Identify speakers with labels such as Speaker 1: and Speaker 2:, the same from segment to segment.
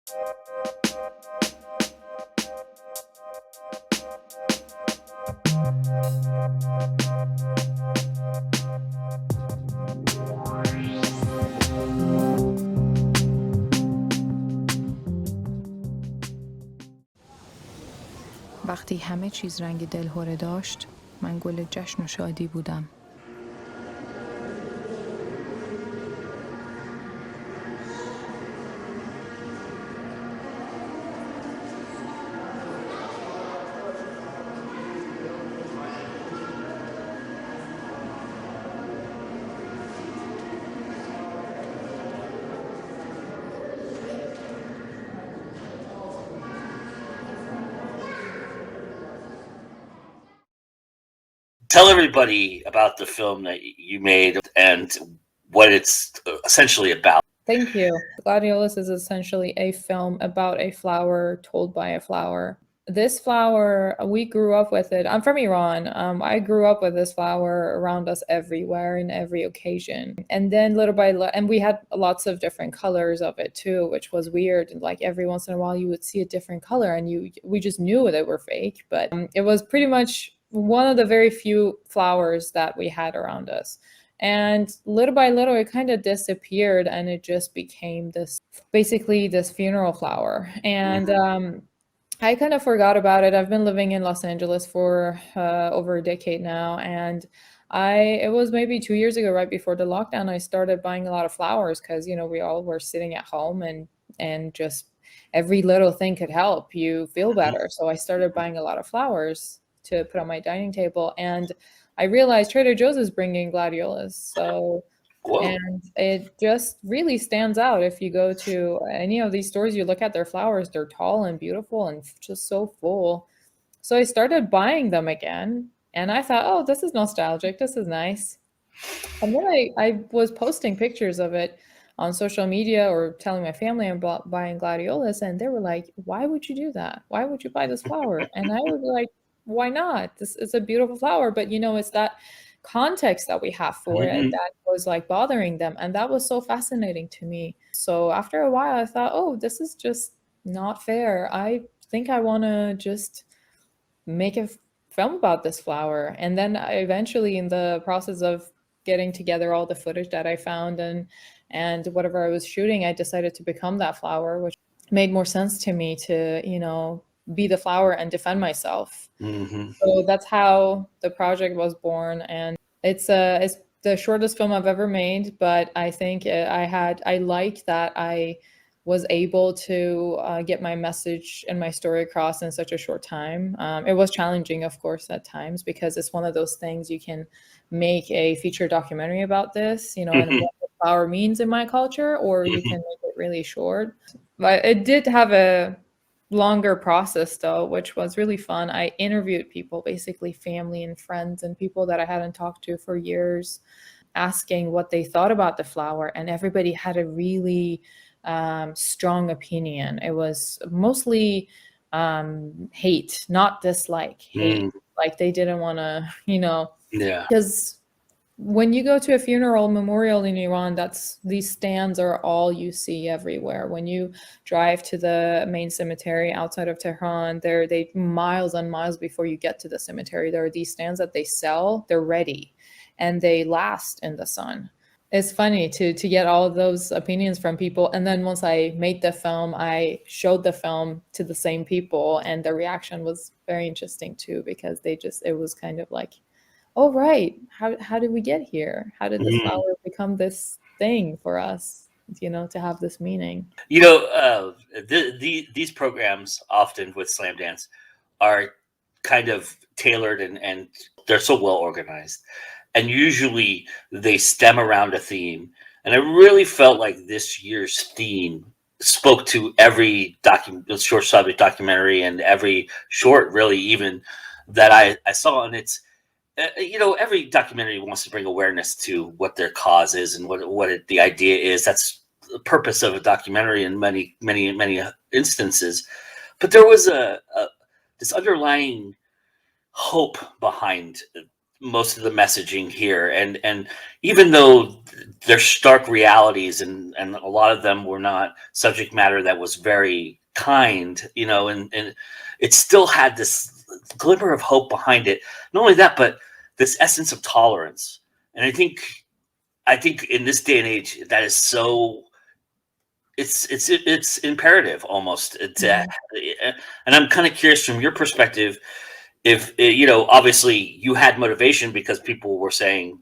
Speaker 1: وقتی همه چیز رنگ دلهره داشت، من گل جشن و شادی بودم.
Speaker 2: Tell everybody about the film that you made and what it's essentially about.
Speaker 1: Thank you. Gladiolus is essentially a film about a flower told by a flower. This flower, we grew up with it. I'm from Iran. I grew up with this flower around us everywhere in every occasion. And then little by little, and we had lots of different colors of it too, which was weird. Like every once in a while you would see a different color and we just knew they were fake, but it was pretty much one of the very few flowers that we had around us. And little by little, it kind of disappeared and it just became basically this funeral flower. And I kind of forgot about it. I've been living in Los Angeles for over a decade now. And it was maybe 2 years ago, right before the lockdown, I started buying a lot of flowers because, we all were sitting at home and just every little thing could help you feel better. So I started buying a lot of flowers to put on my dining table. And I realized Trader Joe's is bringing gladiolus. So,
Speaker 2: Whoa.
Speaker 1: And it just really stands out. If you go to any of these stores, you look at their flowers, they're tall and beautiful and just so full. So I started buying them again. And I thought, oh, this is nostalgic. This is nice. And then I was posting pictures of it on social media or telling my family I'm buying gladiolus. And they were like, why would you do that? Why would you buy this flower? And I was like, why not? This is a beautiful flower, but it's that context that we have for it that was like bothering them. And that was so fascinating to me. So after a while, I thought, oh, this is just not fair. I think I want to just make a film about this flower. And then eventually in the process of getting together all the footage that I found and whatever I was shooting, I decided to become that flower, which made more sense to me to, be the flower and defend myself. So that's how the project was born. And it's the shortest film I've ever made, but I think I like that I was able to get my message and my story across in such a short time. It was challenging, of course, at times, because it's one of those things you can make a feature documentary about this, and what the flower means in my culture, or you can make it really short. But it did have a longer process though, which was really fun. I interviewed people, basically family and friends and people that I hadn't talked to for years, asking what they thought about the flower, and everybody had a really strong opinion. It was mostly hate, not dislike, hate. Like they didn't want to, because when you go to a funeral memorial in Iran, these stands are all you see everywhere. When you drive to the main cemetery outside of Tehran, they miles and miles before you get to the cemetery, there are these stands that they sell. They're ready and they last in the sun. It's funny to get all of those opinions from people. And then once I made the film, I showed the film to the same people, and the reaction was very interesting too, because it was kind of like, oh, right. How did we get here? How did this flower become this thing for us, to have this meaning?
Speaker 2: These programs often with Slamdance are kind of tailored and they're so well organized. And usually they stem around a theme. And I really felt like this year's theme spoke to every short subject documentary and every short, really, even that I saw. And it's, every documentary wants to bring awareness to what their cause is and what the idea is. That's the purpose of a documentary in many, many, many instances. But there was this underlying hope behind most of the messaging here, and even though they're stark realities, and a lot of them were not subject matter that was very kind, and it still had this glimmer of hope behind it. Not only that, but this essence of tolerance. And I think in this day and age, that is so, it's imperative almost to,
Speaker 1: Mhm.
Speaker 2: and I'm kind of curious from your perspective, if obviously you had motivation because people were saying,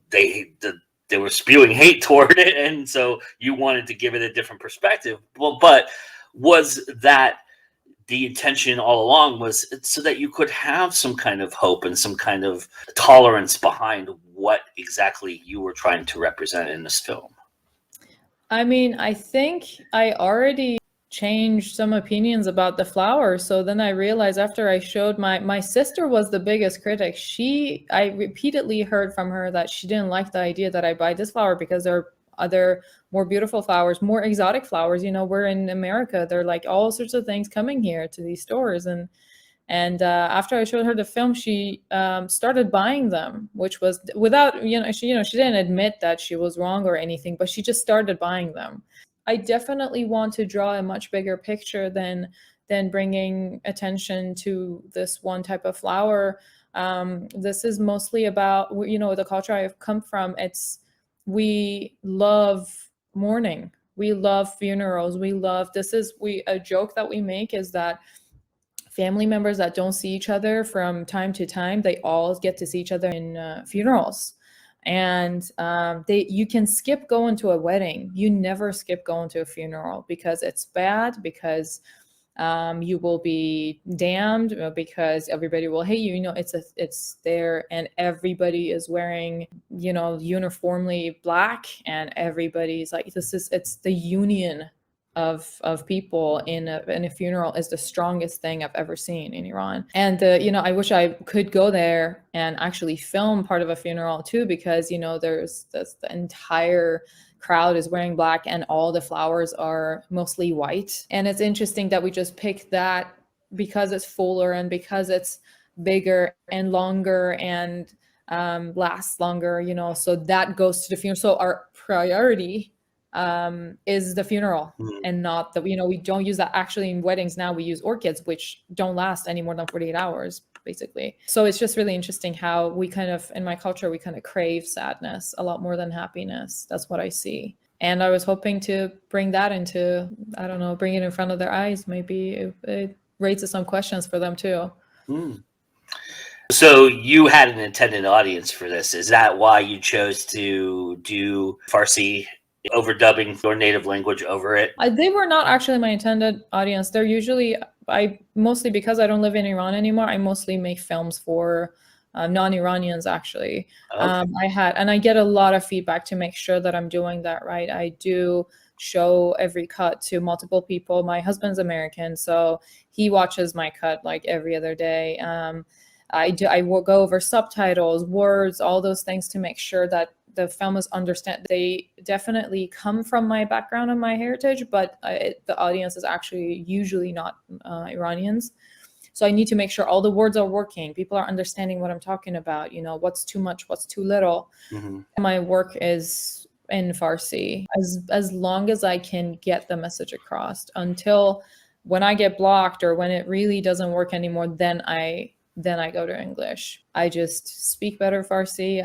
Speaker 2: they were spewing hate toward it, and so you wanted to give it a different perspective. Well, but was that the intention all along, was it so that you could have some kind of hope and some kind of tolerance behind what exactly you were trying to represent in this film?
Speaker 1: I mean, I think I already changed some opinions about the flower. So then I realized after I showed my sister was the biggest critic. I repeatedly heard from her that she didn't like the idea that I buy this flower because there are other more beautiful flowers, more exotic flowers. We're in America. There are like all sorts of things coming here to these stores, and after I showed her the film, she started buying them, which was without, she didn't admit that she was wrong or anything, but she just started buying them. I definitely want to draw a much bigger picture than bringing attention to this one type of flower. This is mostly about, the culture I've come from. We love mourning. We love funerals. A joke that we make is that family members that don't see each other from time to time, they all get to see each other in funerals. And you can skip going to a wedding. You never skip going to a funeral because it's bad, because you will be damned, because everybody will hate you. It's there, and everybody is wearing, uniformly black, and everybody's like, it's the union of people in a funeral is the strongest thing I've ever seen in Iran. And I wish I could go there and actually film part of a funeral too, because there's the entire crowd is wearing black and all the flowers are mostly white. And it's interesting that we just picked that because it's fuller and because it's bigger and longer and lasts longer, so that goes to the funeral. So our priority is the funeral,
Speaker 2: Mm.
Speaker 1: and not that, we don't use that actually in weddings. Now we use orchids, which don't last any more than 48 hours basically. So it's just really interesting how we kind of, in my culture, we kind of crave sadness a lot more than happiness. That's what I see. And I was hoping to bring that into, I don't know, bring it in front of their eyes. Maybe it raises some questions for them too.
Speaker 2: Mm. So you had an intended audience for this. Is that why you chose to do Farsi overdubbing your native language over it?
Speaker 1: They were not actually my intended audience. They're usually, I mostly, because I don't live in Iran anymore, I mostly make films for non-Iranians actually.
Speaker 2: Okay.
Speaker 1: I get a lot of feedback to make sure that I'm doing that right. I do show every cut to multiple people. My husband's American, so he watches my cut like every other day. I will go over subtitles, words, all those things to make sure that the film is understand. They definitely come from my background and my heritage, but the audience is actually usually not Iranians. So I need to make sure all the words are working. People are understanding what I'm talking about. What's too much, what's too little.
Speaker 2: Mm-hmm.
Speaker 1: My work is in Farsi as long as I can get the message across. Until when I get blocked or when it really doesn't work anymore, then I go to English. I just speak better Farsi.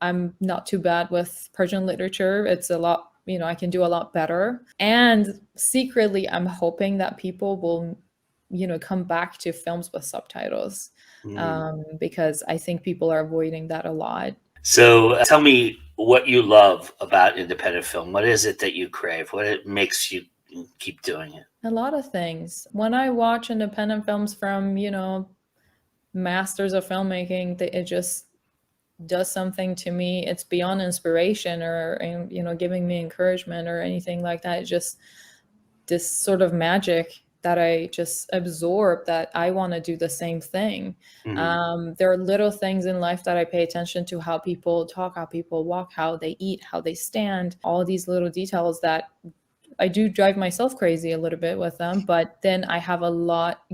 Speaker 1: I'm not too bad with Persian literature. It's a lot, I can do a lot better. And secretly, I'm hoping that people will, come back to films with subtitles, because I think people are avoiding that a lot.
Speaker 2: So tell me what you love about independent film. What is it that you crave? What it makes you keep doing it?
Speaker 1: A lot of things. When I watch independent films from, masters of filmmaking, it just does something to me. It's beyond inspiration or, giving me encouragement or anything like that. It's just this sort of magic that I just absorb, that I want to do the same thing.
Speaker 2: Mm-hmm.
Speaker 1: There are little things in life that I pay attention to: how people talk, how people walk, how they eat, how they stand, all these little details that I do drive myself crazy a little bit with them, but then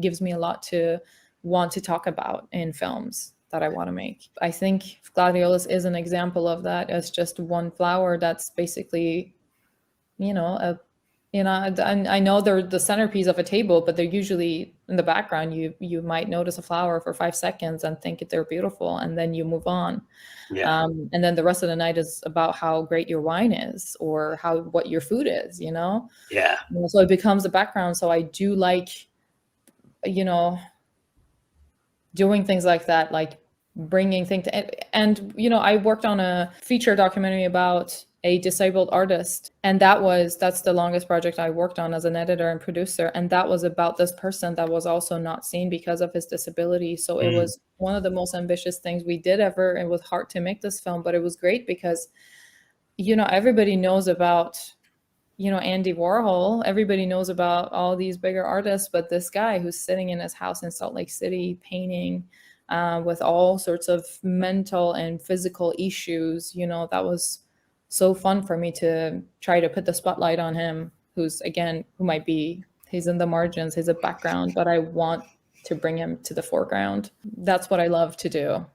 Speaker 1: gives me a lot to want to talk about in films that I want to make. I think gladiolus is an example of that. It's just one flower that's basically, a I know they're the centerpiece of a table, but they're usually in the background. You might notice a flower for 5 seconds and think they're beautiful, and then you move on.
Speaker 2: Yeah.
Speaker 1: And then the rest of the night is about how great your wine is or what your food is.
Speaker 2: Yeah.
Speaker 1: So it becomes the background. So I do like, you know, doing things like that, like bringing things to, and I worked on a feature documentary about a disabled artist, and that's the longest project I worked on as an editor and producer, and that was about this person that was also not seen because of his disability. So it was one of the most ambitious things we did ever. It was hard to make this film, but it was great because everybody knows about Andy Warhol. Everybody knows about all these bigger artists, but this guy who's sitting in his house in Salt Lake City painting with all sorts of mental and physical issues, that was so fun for me to try to put the spotlight on him, who might be, he's in the margins, he's a background, but I want to bring him to the foreground. That's what I love to do.